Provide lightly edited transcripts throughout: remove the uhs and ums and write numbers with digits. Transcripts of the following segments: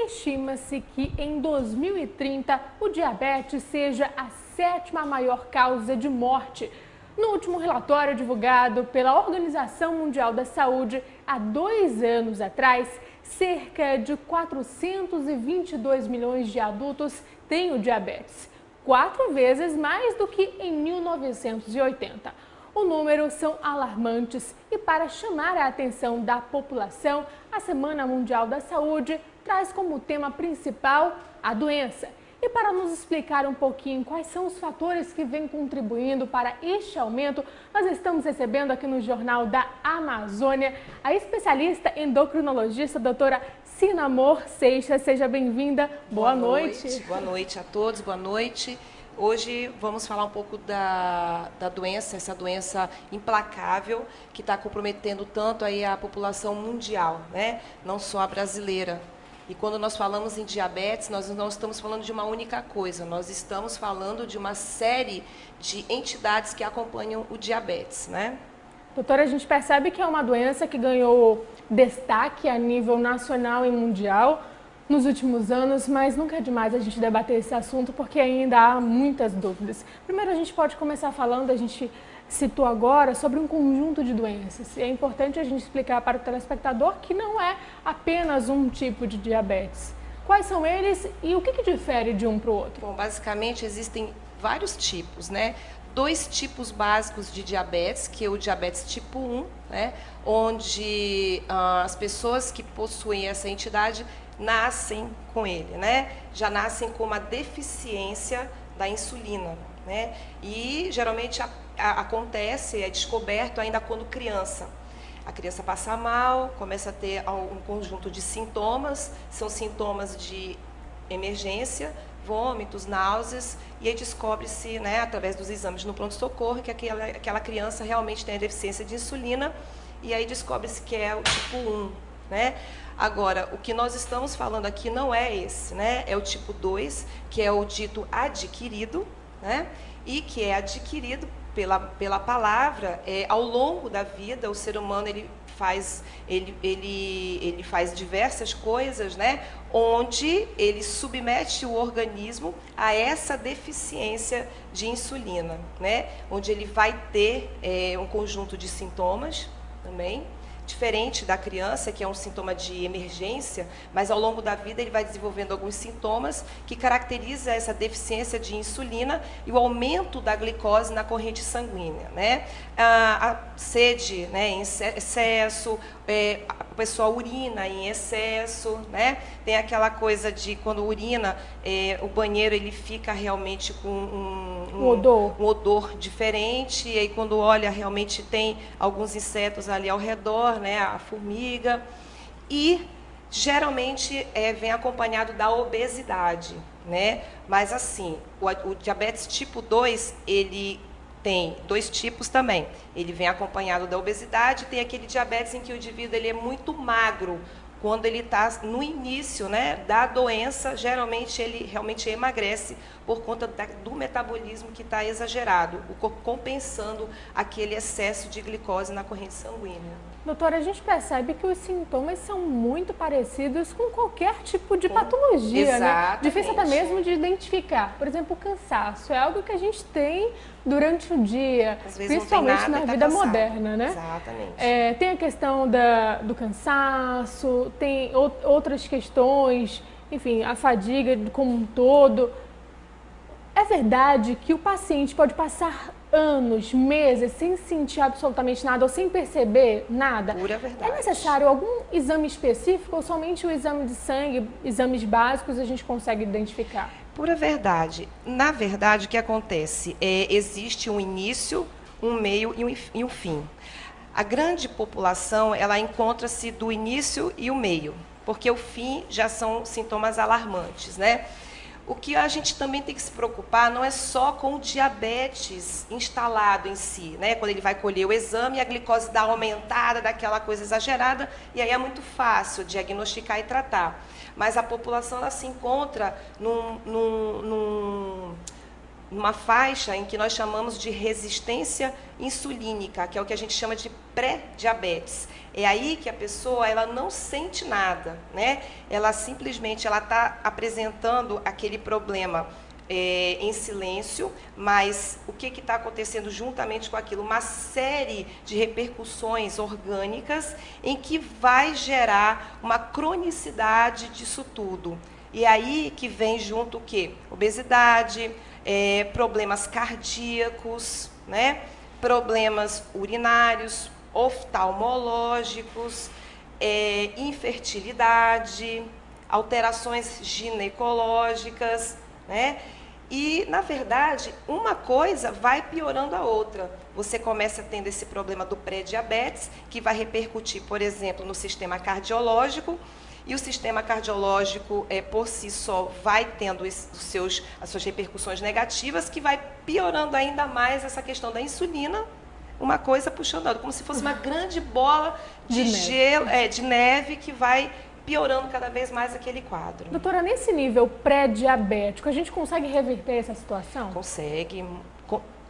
Estima-se que em 2030 o diabetes seja a sétima maior causa de morte. No último relatório divulgado pela Organização Mundial da Saúde, há 2 anos atrás, cerca de 422 milhões de adultos têm o diabetes, 4 vezes mais do que em 1980. Os números são alarmantes e, para chamar a atenção da população, a Semana Mundial da Saúde traz como tema principal a doença. E para nos explicar um pouquinho quais são os fatores que vêm contribuindo para este aumento, nós estamos recebendo aqui no Jornal da Amazônia a especialista endocrinologista, doutora Sinamor Seixas. Seja bem-vinda. Boa noite. Boa noite a todos, boa noite. Hoje vamos falar um pouco da doença, essa doença implacável que está comprometendo tanto aí a população mundial, né? Não só a brasileira. E quando nós falamos em diabetes, nós não estamos falando de uma única coisa, nós estamos falando de uma série de entidades que acompanham o diabetes, né? Doutora, a gente percebe que é uma doença que ganhou destaque a nível nacional e mundial nos últimos anos, mas nunca é demais a gente debater esse assunto porque ainda há muitas dúvidas. Primeiro, a gente pode começar falando, a gente citou agora, sobre um conjunto de doenças. E é importante a gente explicar para o telespectador que não é apenas um tipo de diabetes. Quais são eles e o que difere de um para o outro? Bom, basicamente existem vários tipos, né? 2 tipos básicos de diabetes, que é o diabetes tipo 1, né? Onde as pessoas que possuem essa entidade nascem com ele, né? Já nascem com uma deficiência da insulina, né? E geralmente acontece, é descoberto ainda quando criança. A criança passa mal, começa a ter um conjunto de sintomas, são sintomas de emergência, vômitos, náuseas, e aí descobre-se, né, através dos exames no pronto-socorro, que aquela criança realmente tem a deficiência de insulina, e aí descobre-se que é o tipo 1, né? Agora, o que nós estamos falando aqui não é esse, né? É o tipo 2, que é o dito adquirido, né? E que é adquirido pela palavra, ao longo da vida. O ser humano ele faz diversas coisas, né? Onde ele submete o organismo a essa deficiência de insulina, né? Onde ele vai ter um conjunto de sintomas também, diferente da criança, que é um sintoma de emergência, mas ao longo da vida ele vai desenvolvendo alguns sintomas que caracteriza essa deficiência de insulina e o aumento da glicose na corrente sanguínea, né? A sede, né, em excesso, a pessoa urina em excesso, né? Tem aquela coisa de quando urina, o banheiro ele fica realmente com um odor diferente, e aí quando olha realmente tem alguns insetos ali ao redor, né, a formiga, e geralmente vem acompanhado da obesidade, né? Mas assim, o diabetes tipo 2, ele tem 2 tipos também. Ele vem acompanhado da obesidade, tem aquele diabetes em que o indivíduo ele é muito magro. Quando ele está no início, né, da doença, geralmente ele realmente emagrece por conta do metabolismo que está exagerado, o corpo compensando aquele excesso de glicose na corrente sanguínea. Doutora, a gente percebe que os sintomas são muito parecidos com qualquer tipo de patologia, né? Difícil até mesmo de identificar. Por exemplo, o cansaço é algo que a gente tem durante o dia, principalmente na vida moderna, né? Exatamente. Tem a questão do cansaço, tem outras questões, enfim, a fadiga como um todo. É verdade que o paciente pode passar anos, meses, sem sentir absolutamente nada ou sem perceber nada? Pura verdade. É necessário algum exame específico ou somente o exame de sangue, exames básicos, a gente consegue identificar? Pura verdade. Na verdade, o que acontece? Existe um início, um meio e um fim. A grande população, ela encontra-se do início e o meio, porque o fim já são sintomas alarmantes, né? O que a gente também tem que se preocupar não é só com o diabetes instalado em si, né? Quando ele vai colher o exame, a glicose dá aumentada, daquela coisa exagerada, e aí é muito fácil diagnosticar e tratar. Mas a população ela se encontra numa faixa em que nós chamamos de resistência insulínica, que é o que a gente chama de pré-diabetes. É aí que a pessoa ela não sente nada, né? Ela simplesmente está apresentando aquele problema em silêncio, mas o que está acontecendo juntamente com aquilo? Uma série de repercussões orgânicas em que vai gerar uma cronicidade disso tudo. E aí que vem junto o quê? Obesidade, problemas cardíacos, né? Problemas urinários, oftalmológicos, infertilidade, alterações ginecológicas, né? E, na verdade, uma coisa vai piorando a outra. Você começa tendo esse problema do pré-diabetes, que vai repercutir, por exemplo, no sistema cardiológico, e o sistema cardiológico, por si só, vai tendo as suas repercussões negativas, que vai piorando ainda mais essa questão da insulina, uma coisa puxando a outra, como se fosse uma grande bola de gelo, de neve, que vai piorando cada vez mais aquele quadro. Doutora, nesse nível pré-diabético, a gente consegue reverter essa situação?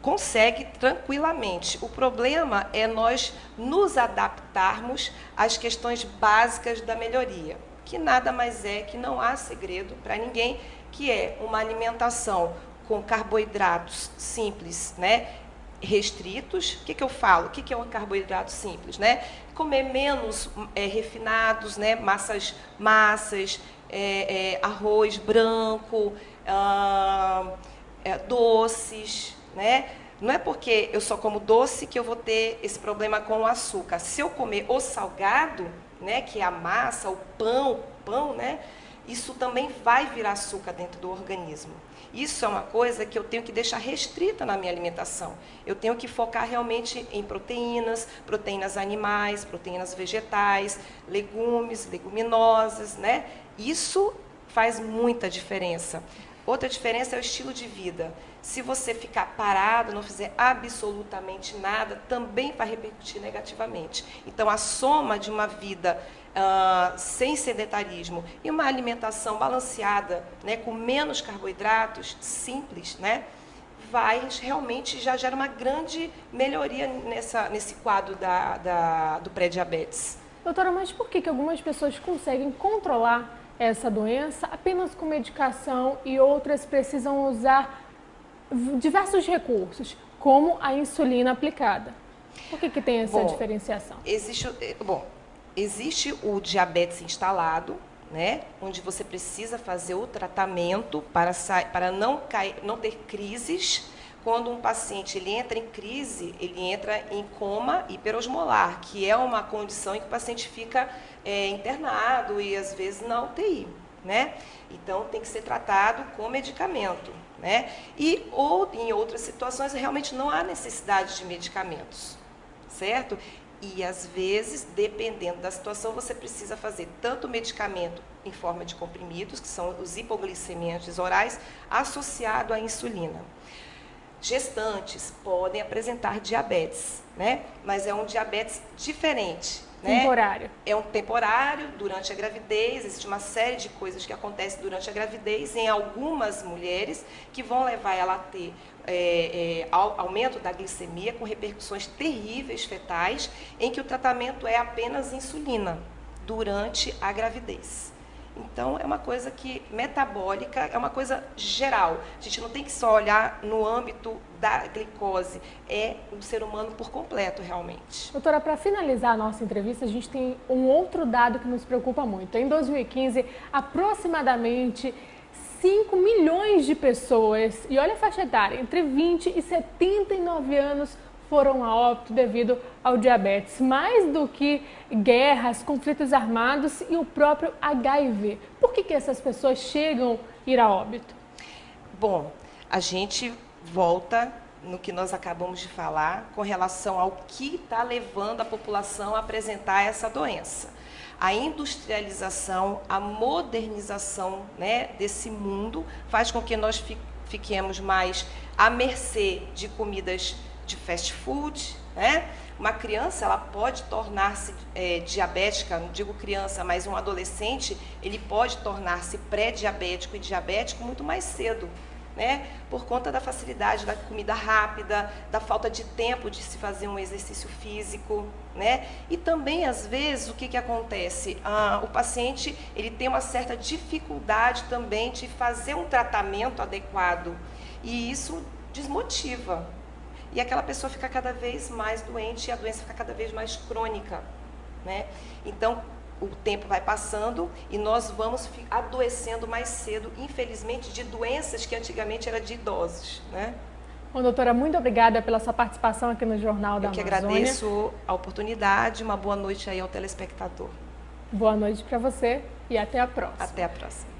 Consegue tranquilamente. O problema é nós nos adaptarmos às questões básicas da melhoria, que nada mais é que não há segredo para ninguém, que é uma alimentação com carboidratos simples, né? Restritos. O que eu falo? O que é um carboidrato simples, né? Comer menos refinados, né? Massas, arroz branco, doces, né? Não é porque eu só como doce que eu vou ter esse problema com o açúcar. Se eu comer o salgado, né, que é a massa, o pão, né, isso também vai virar açúcar dentro do organismo. Isso é uma coisa que eu tenho que deixar restrita na minha alimentação. Eu tenho que focar realmente em proteínas animais, proteínas vegetais, legumes, leguminosas, né? Isso faz muita diferença. Outra diferença é o estilo de vida. Se você ficar parado, não fizer absolutamente nada, também vai repercutir negativamente. Então, a soma de uma vida sem sedentarismo e uma alimentação balanceada, né, com menos carboidratos, simples, né, realmente já gera uma grande melhoria nesse quadro do pré-diabetes. Doutora, mas por que algumas pessoas conseguem controlar essa doença apenas com medicação e outras precisam usar diversos recursos, como a insulina aplicada? Por que tem essa diferenciação? Existe o diabetes instalado, né, onde você precisa fazer o tratamento para não ter crises. Quando um paciente ele entra em crise, ele entra em coma hiperosmolar, que é uma condição em que o paciente fica internado e às vezes na UTI, né? Então tem que ser tratado com medicamento, né? Ou em outras situações realmente não há necessidade de medicamentos, certo? E às vezes, dependendo da situação, você precisa fazer tanto medicamento em forma de comprimidos, que são os hipoglicemiantes orais, associado à insulina. Gestantes podem apresentar diabetes, né? Mas é um diabetes diferente, né? Temporário. É um temporário durante a gravidez. Existe uma série de coisas que acontecem durante a gravidez em algumas mulheres que vão levar ela a ter aumento da glicemia com repercussões terríveis fetais, em que o tratamento é apenas insulina durante a gravidez. Então, é uma coisa metabólica, é uma coisa geral. A gente não tem que só olhar no âmbito da glicose, é o ser humano por completo, realmente. Doutora, para finalizar a nossa entrevista, a gente tem um outro dado que nos preocupa muito. Em 2015, aproximadamente 5 milhões de pessoas, e olha a faixa etária, entre 20 e 79 anos, foram a óbito devido ao diabetes, mais do que guerras, conflitos armados e o próprio HIV. Por que essas pessoas chegam a ir a óbito? Bom, a gente volta no que nós acabamos de falar com relação ao que está levando a população a apresentar essa doença. A industrialização, a modernização, né, desse mundo faz com que nós fiquemos mais à mercê de comidas de fast food, né? Uma criança ela pode tornar-se diabética, não digo criança, mas um adolescente, ele pode tornar-se pré-diabético e diabético muito mais cedo, né? Por conta da facilidade da comida rápida, da falta de tempo de se fazer um exercício físico, né? E também, às vezes, o que que acontece? O paciente, ele tem uma certa dificuldade também de fazer um tratamento adequado, e isso desmotiva. E aquela pessoa fica cada vez mais doente e a doença fica cada vez mais crônica, né? Então, o tempo vai passando e nós vamos adoecendo mais cedo, infelizmente, de doenças que antigamente eram de idosos, né? Bom, doutora, muito obrigada pela sua participação aqui no Jornal da Amazônia. Eu que agradeço a oportunidade, uma boa noite aí ao telespectador. Boa noite para você e até a próxima. Até a próxima.